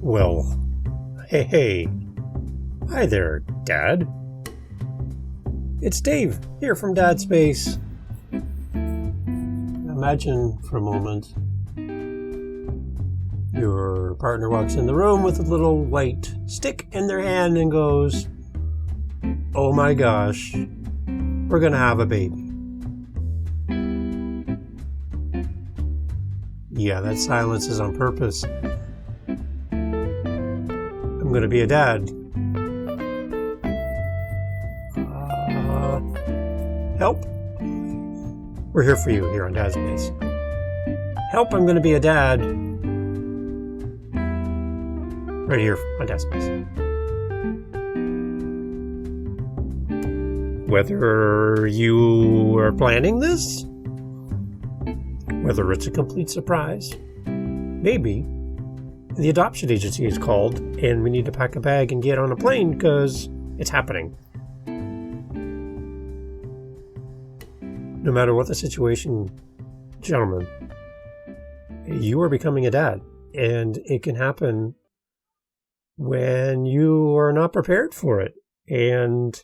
Well, hey. Hi there, Dad. It's Dave, here from Dad Space. Imagine for a moment your partner walks in the room with a little white stick in their hand and goes, "Oh my gosh, we're gonna have a baby." Yeah, that silence is on purpose. I'm gonna be a dad. Help? We're here for you here on Dad Space. Help, I'm gonna be a dad. Right here on Dad Space. Whether you are planning this, whether it's a complete surprise, maybe the adoption agency is called and we need to pack a bag and get on a plane because it's happening. No matter what the situation, gentlemen, you are becoming a dad, and it can happen when you are not prepared for it. And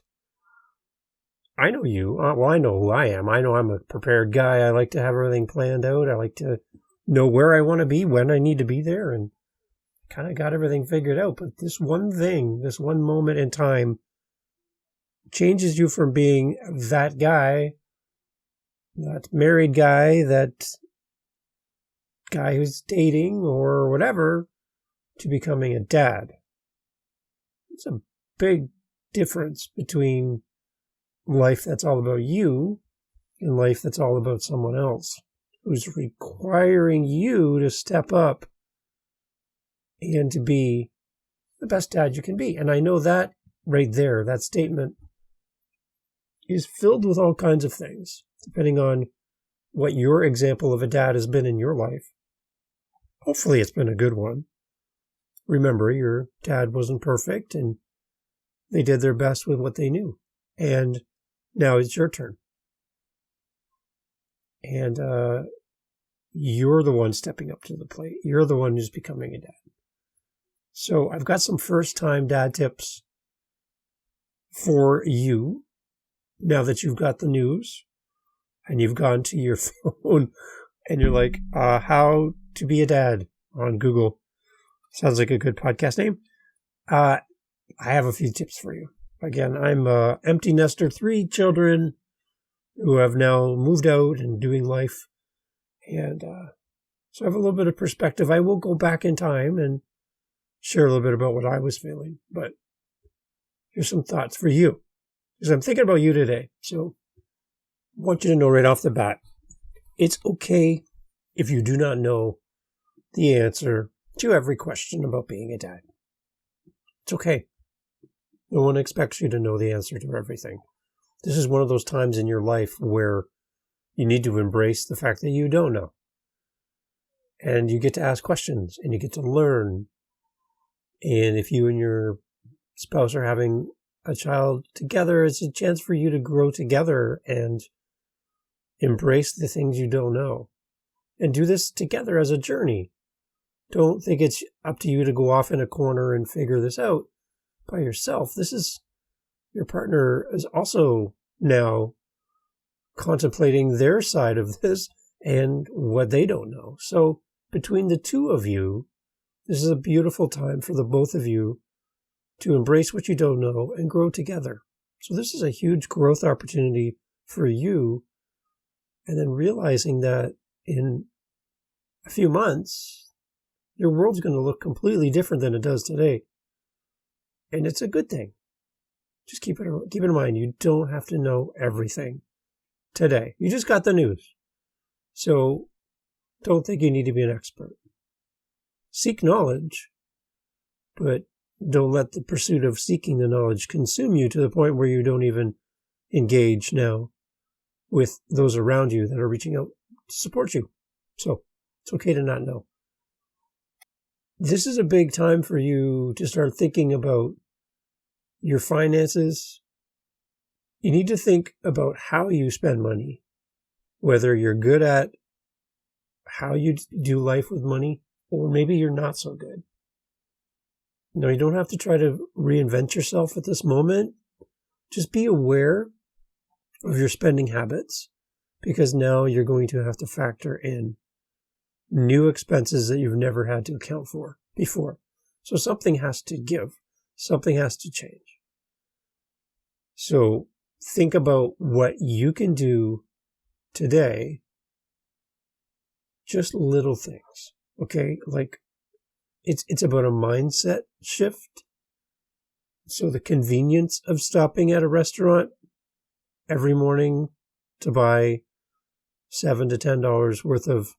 I know you. Well, I know who I am. I know I'm a prepared guy. I like to have everything planned out. I like to know where I want to be, when I need to be there, and kind of got everything figured out. But this one thing, this one moment in time, changes you from being that guy, that married guy, that guy who's dating or whatever, to becoming a dad. It's a big difference between life that's all about you and life that's all about someone else, who's requiring you to step up and to be the best dad you can be. And I know that right there, that statement is filled with all kinds of things, depending on what your example of a dad has been in your life. Hopefully it's been a good one. Remember, your dad wasn't perfect, and they did their best with what they knew. And now it's your turn. And you're the one stepping up to the plate. You're the one who's becoming a dad. So I've got some first-time dad tips for you now that you've got the news and you've gone to your phone and you're like, how to be a dad on Google. Sounds like a good podcast name. I have a few tips for you. Again, I'm a empty nester, 3 children who have now moved out and doing life. And so I have a little bit of perspective. I will go back in time and share a little bit about what I was feeling. But here's some thoughts for you, because I'm thinking about you today. So I want you to know right off the bat, it's okay if you do not know the answer to every question about being a dad. It's okay. No one expects you to know the answer to everything. This is one of those times in your life where you need to embrace the fact that you don't know. And you get to ask questions and you get to learn. And if you and your spouse are having a child together, it's a chance for you to grow together and embrace the things you don't know. And do this together as a journey. Don't think it's up to you to go off in a corner and figure this out by yourself. This is, your partner is also now contemplating their side of this and what they don't know. So between the two of you, this is a beautiful time for the both of you to embrace what you don't know and grow together. So this is a huge growth opportunity for you. And then realizing that in a few months, your world's going to look completely different than it does today. And it's a good thing. Just keep it in mind. You don't have to know everything today. You just got the news. So don't think you need to be an expert. Seek knowledge, but don't let the pursuit of seeking the knowledge consume you to the point where you don't even engage now with those around you that are reaching out to support you. So it's okay to not know. This is a big time for you to start thinking about your finances. You need to think about how you spend money, whether you're good at how you do life with money, or maybe you're not so good. No, you don't have to try to reinvent yourself at this moment. Just be aware of your spending habits, because now you're going to have to factor in new expenses that you've never had to account for before. So something has to give. Something has to change. So think about what you can do today. Just little things, okay? Like it's about a mindset shift. So the convenience of stopping at a restaurant every morning to buy $7 to $10 worth of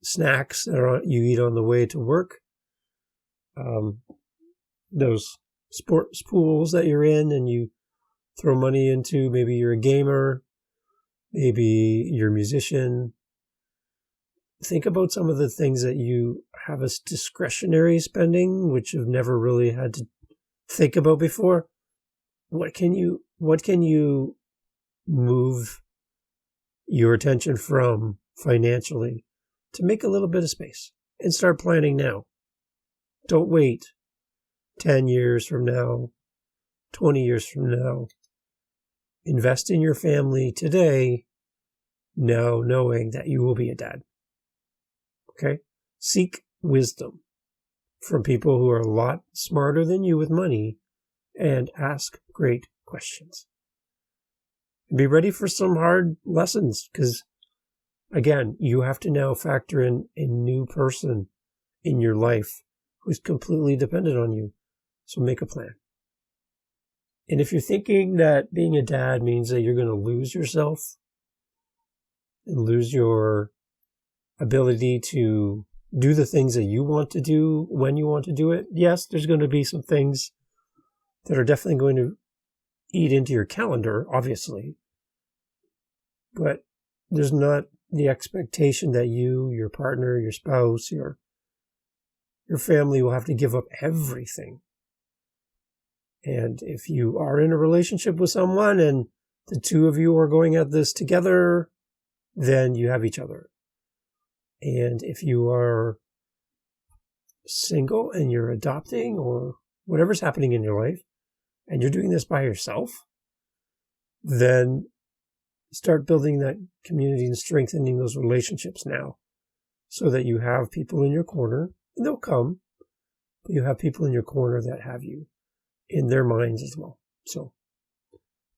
snacks that you eat on the way to work. Those sports pools that you're in and you throw money into. Maybe you're a gamer. Maybe you're a musician. Think about some of the things that you have as discretionary spending, which you've never really had to think about before. What can you move your attention from financially to make a little bit of space and start planning now? Don't wait 10 years from now, 20 years from now. Invest in your family today, now knowing that you will be a dad. Okay? Seek wisdom from people who are a lot smarter than you with money and ask great questions. Be ready for some hard lessons because, again, you have to now factor in a new person in your life who's completely dependent on you. So make a plan. And if you're thinking that being a dad means that you're going to lose yourself and lose your ability to do the things that you want to do when you want to do it, yes, there's going to be some things that are definitely going to eat into your calendar, obviously. But there's not the expectation that you, your partner, your spouse, your family will have to give up everything. And if you are in a relationship with someone and the two of you are going at this together, then you have each other. And if you are single and you're adopting or whatever's happening in your life, and you're doing this by yourself, then start building that community and strengthening those relationships now so that you have people in your corner, and they'll come, but you have people in your corner that have you in their minds as well. So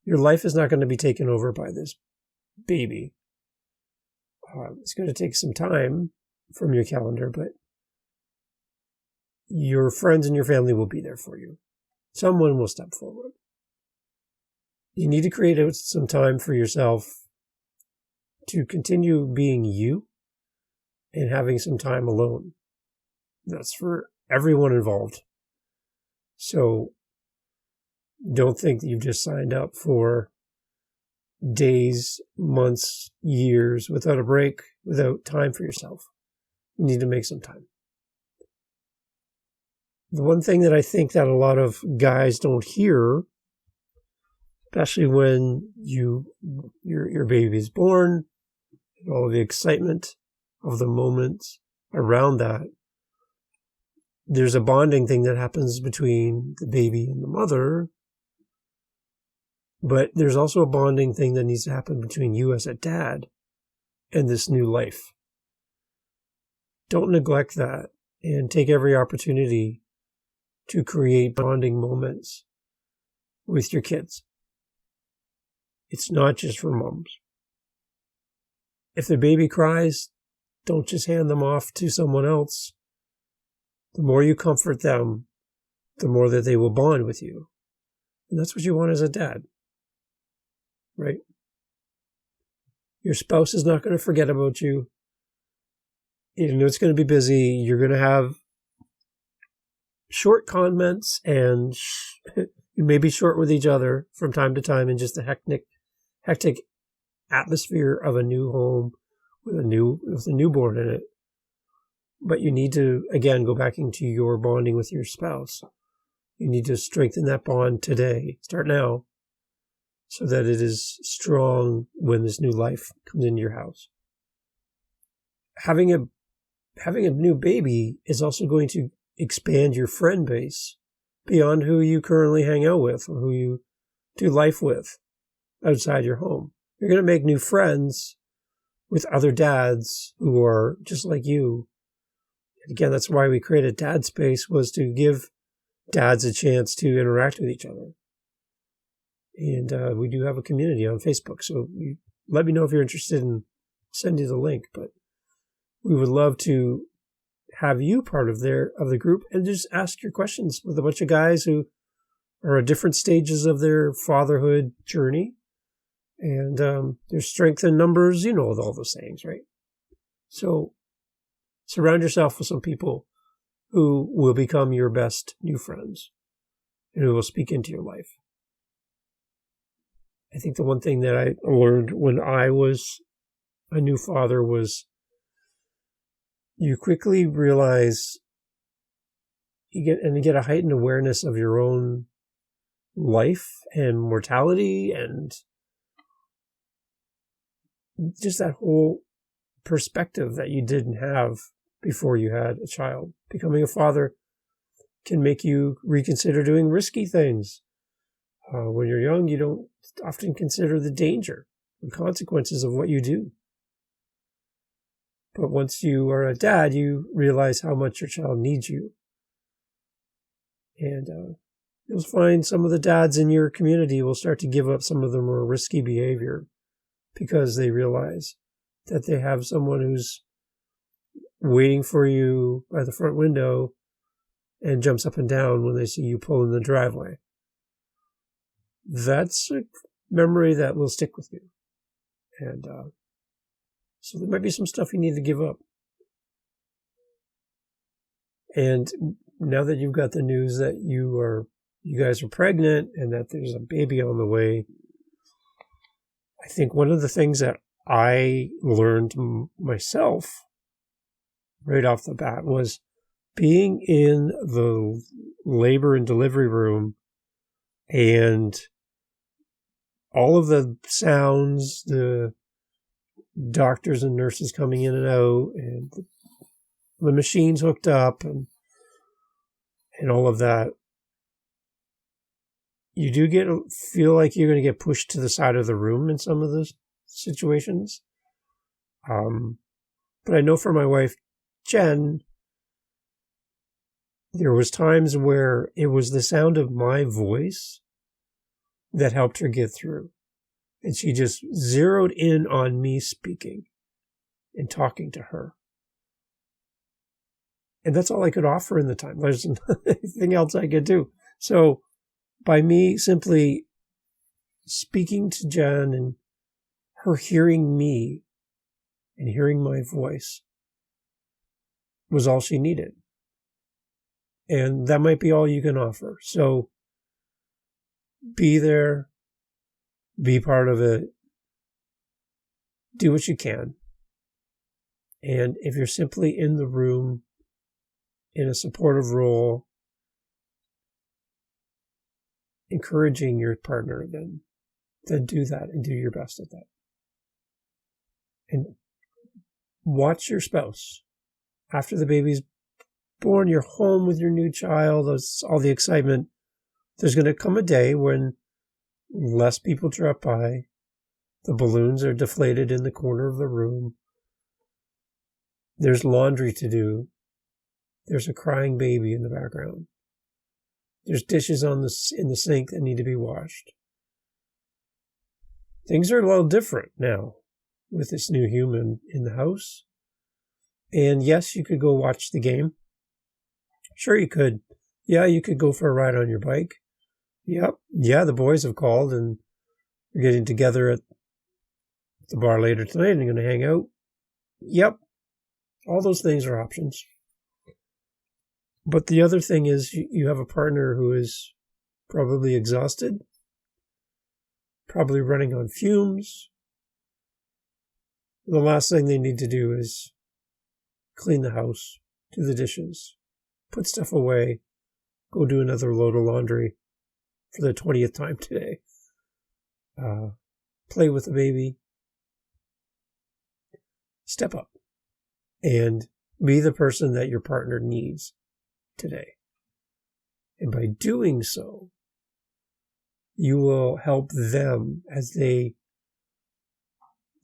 your life is not going to be taken over by this baby. It's going to take some time from your calendar, but your friends and your family will be there for you. Someone will step forward. You need to create out some time for yourself to continue being you and having some time alone. That's for everyone involved. So don't think that you've just signed up for days, months, years without a break, without time for yourself. You need to make some time. The one thing that I think that a lot of guys don't hear, especially when your baby is born, and all the excitement of the moment around that, there's a bonding thing that happens between the baby and the mother, but there's also a bonding thing that needs to happen between you as a dad and this new life. Don't neglect that and take every opportunity to create bonding moments with your kids. It's not just for moms. If the baby cries, don't just hand them off to someone else. The more you comfort them, the more that they will bond with you. And that's what you want as a dad, right? Your spouse is not going to forget about you. Even though it's going to be busy, you're going to have short comments and you may be short with each other from time to time in just the hectic atmosphere of a new home with a newborn in it. But you need to, again, go back into your bonding with your spouse. You need to strengthen that bond today. Start now so that it is strong when this new life comes into your house. Having a new baby is also going to expand your friend base beyond who you currently hang out with or who you do life with outside your home. You're going to make new friends with other dads who are just like you. And again, that's why we created Dad Space, was to give dads a chance to interact with each other. And we do have a community on Facebook, so let me know if you're interested in sending you the link. But we would love to have you part of the group and just ask your questions with a bunch of guys who are at different stages of their fatherhood journey. And there's strength in numbers, you know, all those things, right? So surround yourself with some people who will become your best new friends and who will speak into your life. I think the one thing that I learned when I was a new father was you quickly realize you get a heightened awareness of your own life and mortality and just that whole perspective that you didn't have before you had a child. Becoming a father can make you reconsider doing risky things. When you're young, you don't often consider the danger and consequences of what you do. But once you are a dad, you realize how much your child needs you. And you'll find some of the dads in your community will start to give up some of their more risky behavior because they realize that they have someone who's waiting for you by the front window and jumps up and down when they see you pull in the driveway. That's a memory that will stick with you. And so there might be some stuff you need to give up. And now that you've got the news that you guys are pregnant and that there's a baby on the way, I think one of the things that I learned myself right off the bat was being in the labor and delivery room and all of the sounds, the doctors and nurses coming in and out, and the machines hooked up, and all of that. You do feel like you're going to get pushed to the side of the room in some of those situations. But I know for my wife, Jen, there was times where it was the sound of my voice that helped her get through. And she just zeroed in on me speaking and talking to her. And that's all I could offer in the time. There's nothing else I could do. So by me simply speaking to Jen and her hearing me and hearing my voice was all she needed. And that might be all you can offer. So be there, be part of it, do what you can. And if you're simply in the room in a supportive role, encouraging your partner, then do that and do your best at that. And watch your spouse. After the baby's born, you're home with your new child, there's all the excitement. There's going to come a day when less people drop by, the balloons are deflated in the corner of the room, there's laundry to do, there's a crying baby in the background, there's dishes in the sink that need to be washed. Things are a little different now with this new human in the house. And yes, you could go watch the game. Sure, you could. Yeah, you could go for a ride on your bike. Yep. Yeah, the boys have called and we're getting together at the bar later tonight and going to hang out. Yep. All those things are options. But the other thing is you have a partner who is probably exhausted, probably running on fumes. The last thing they need to do is clean the house, do the dishes, put stuff away, go do another load of laundry for the 20th time today. Play with the baby. Step up and be the person that your partner needs today. And by doing so, you will help them as they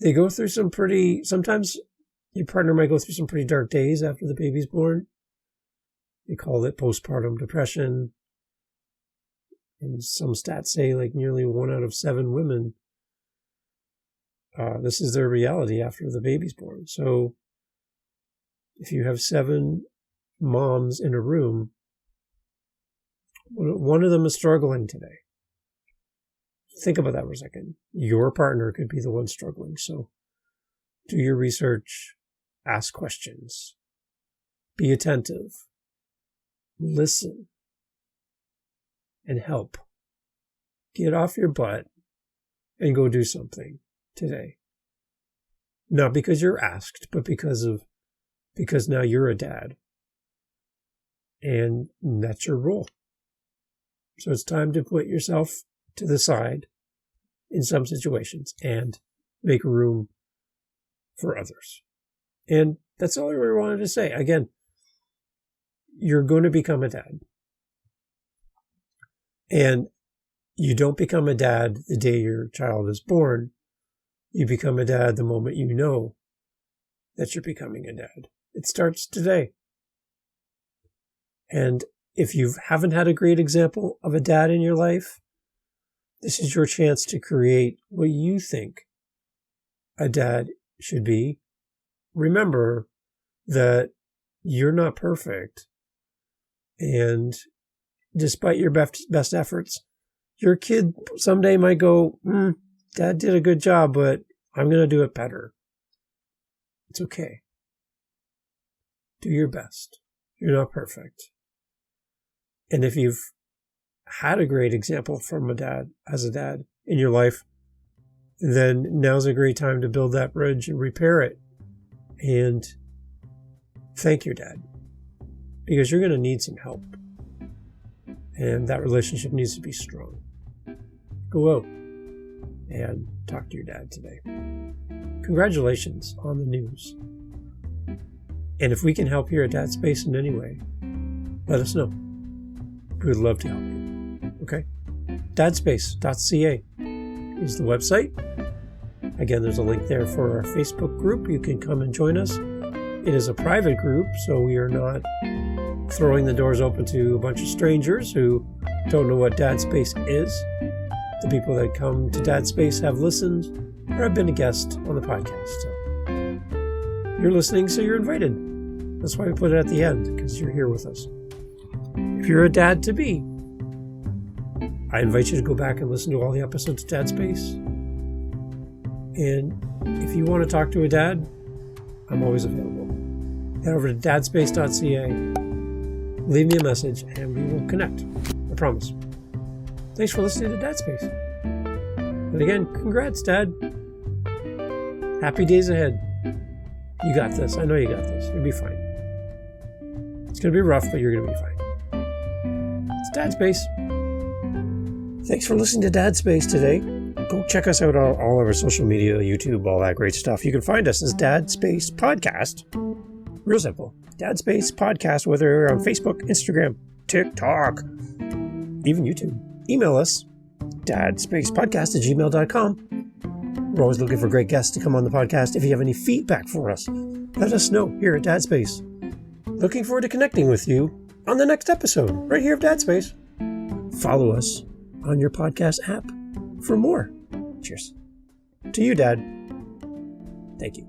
go through sometimes your partner might go through some pretty dark days after the baby's born. They call it postpartum depression. And some stats say like nearly 1 out of 7 women, this is their reality after the baby's born. So if you have 7 moms in a room, one of them is struggling today. Think about that for a second. Your partner could be the one struggling. So do your research, ask questions, be attentive, listen, and help. Get off your butt and go do something today. Not because you're asked, but because now you're a dad. And that's your role. So it's time to put yourself to the side in some situations and make room for others. And that's all I really wanted to say. Again, you're going to become a dad. And you don't become a dad the day your child is born. You become a dad the moment you know that you're becoming a dad. It starts today. And if you haven't had a great example of a dad in your life, this is your chance to create what you think a dad should be. Remember that you're not perfect. And despite your best efforts, your kid someday might go, Dad did a good job, but I'm going to do it better. It's okay. Do your best. You're not perfect. And if you've had a great example from a dad in your life, then now's a great time to build that bridge and repair it. And thank your dad. Because you're going to need some help. And that relationship needs to be strong. Go out and talk to your dad today. Congratulations on the news. And if we can help here at Dad Space in any way, let us know. We would love to help you. Okay? dadspace.ca is the website. Again, there's a link there for our Facebook group. You can come and join us. It is a private group, so we are not throwing the doors open to a bunch of strangers who don't know what Dad Space is. The people that come to Dad Space have listened or have been a guest on the podcast. So you're listening, so you're invited. That's why we put it at the end, because you're here with us. If you're a dad-to-be, I invite you to go back and listen to all the episodes of Dad Space. And if you want to talk to a dad, I'm always available. Head over to dadspace.ca, leave me a message, and we will connect. I promise. Thanks for listening to Dad Space. And again, congrats, Dad. Happy days ahead. You got this. I know you got this. You'll be fine. It's going to be rough, but you're going to be fine. It's Dad Space. Thanks for listening to Dad Space today. Go check us out on all of our social media, YouTube, all that great stuff. You can find us as Dad Space Podcast. Real simple. Dad Space Podcast, whether you're on Facebook, Instagram, TikTok, even YouTube. Email us, dadspacepodcast@gmail.com. We're always looking for great guests to come on the podcast. If you have any feedback for us, let us know here at Dad Space. Looking forward to connecting with you on the next episode, right here of Dad Space. Follow us on your podcast app for more. Cheers. To you, Dad. Thank you.